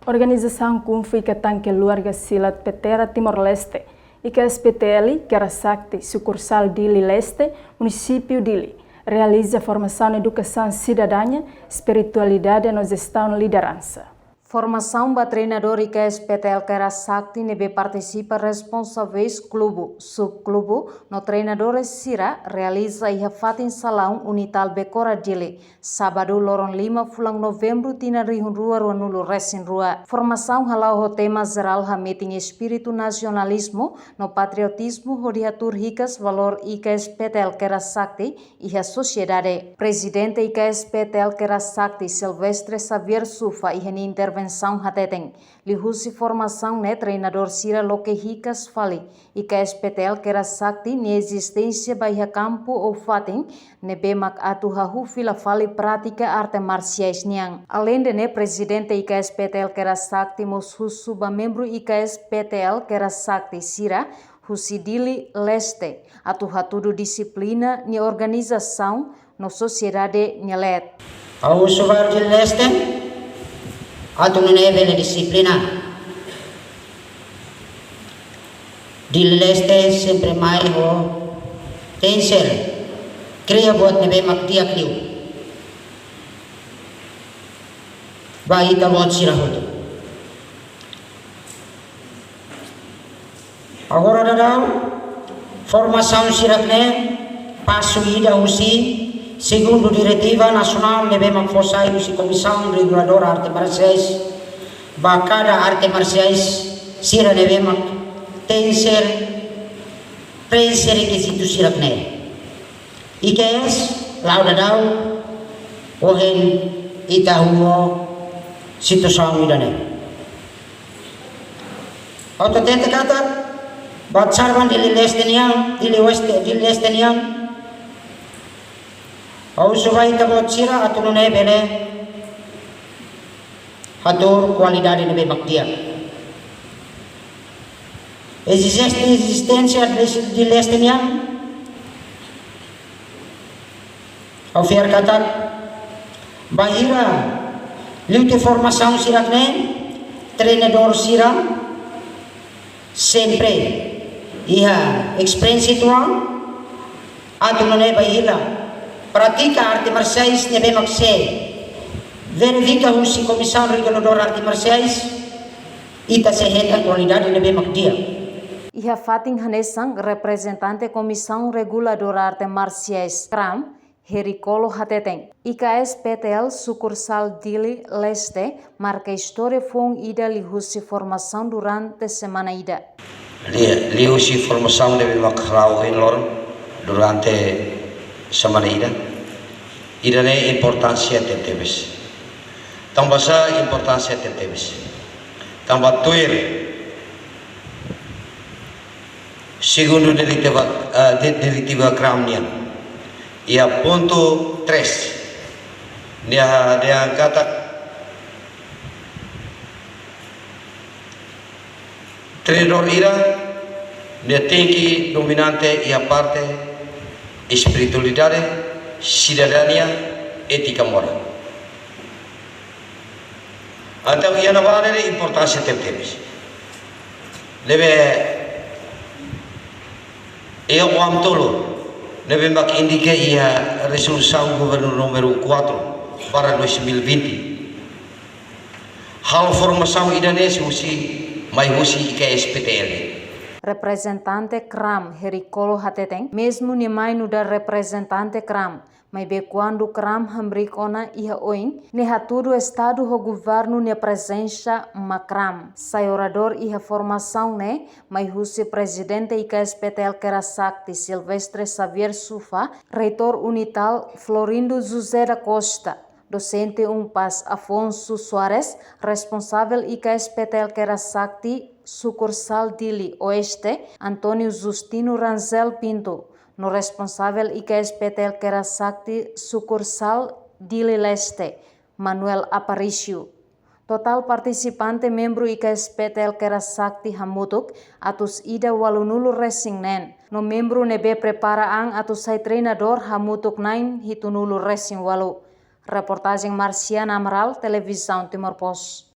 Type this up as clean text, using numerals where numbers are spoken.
Organização Kunfika Tanque Luarga Silat Petera Timor-Leste e que a SPTL, Kerasakti, sucursal Dili Leste, município Dili, realiza formação em educação cidadã, espiritualidade nos gestão e liderança. Formação para treinador e que a SPTL Kerasakti nebe participa responsáveis clube, subclube, no treinador Sira realiza e fatin salão unital Becora Dili, sábado loron 5 fulang novembro tina rihun rua nulo resin rua. Formação halau ho tema geral ha meeting espírito nacionalismo, no patriotismo ho diatur hikas valor e que a SPTL Kerasakti e a sociedade. Presidente e que a SPTL Kerasakti Silvestre Xavier Sufa e a intervenção hateteng lihusi formação ne treinador Sira loke hikas fali e que a SPTL Kerasakti ne existência baia campo ou fating ne bemak atu hahu fila fali prática arte marciais niang. Além de ne presidente e que a SPTL Kerasakti mos suba membro e que a SPTL Kerasakti Sira Husidili Leste atu hatudo disciplina ni organização no sociedade nyelet. Au subar di Leste atau neve disciplina di Leste sempre mai ho tensel cria buat neve maktia kriu bayi ta buat sirahut agora dadau formação sirakne passo ida usi segundo diretiva nacional neve makfosai usi comissão reguladora arte marciais bakada arte marciais sira neve mak tenser prensa requisito sirakne IKS lauda dau ohen itahuo situação idane auto tente kata batsarvan dili lestenian dili weste dili lestenian au subai tabot sira atulune bele hatur qualidade nebe baktia existência de lestenian au fiar katak bahira liute formação sirakne treinador sira sempre iha experiência tua atulune bahira pratica arte marciais nebe makse verifica usi comissão reguladora arte marciais ita sehet a qualidade nebe makdia. Iha fating hanesang representante comissão reguladora arte marciais CRAM Hericolo Hateteng. IKSPTL sucursal Dili Leste marca história fong ida lihusi formação durante semana ida. Lihusi formação nebe makrau lor durante semana ida ne importância tetebes tambah sa importância tetebes tambah tuir segundo diretiva Kramnia ia ponto 3 dia kata treinador ira dia tinggi dominante ia parte espiritualidade, cidadania, ética moral. Então, ia na vara de importância temos. Leve eu am tolo, leve mak indica ia resolução governo número 4 para 2020. Hal formação idanese usi mai usi IKSPTL. Representante CRAM Hericolo Hateteng, mesmo nimai no da representante CRAM, mas be quando CRAM hambricona iha oin, ne haturo estado ho governo ne presença macram. Saiorador iha formação ne, mas husi presidente IKSPTL Kerasakti Silvestre Xavier Sufa, reitor unital Florindo José da Costa. Docente Umpas Afonso Soares, responsável IKSPTL Kerasakti sucursal Dili Oeste, Antônio Justino Ranzel Pinto, no responsável IKSPTL Kerasakti sucursal Dili Leste, Manuel Aparicio. Total participante membro IKSPTL Kerasakti hamutuk atus ida walunulu racing nen. No membro nebe preparaan atus sai treinador hamutuk nain hitunulu racing walu. Reportagem Marciana Amaral, Televisão Timor Post.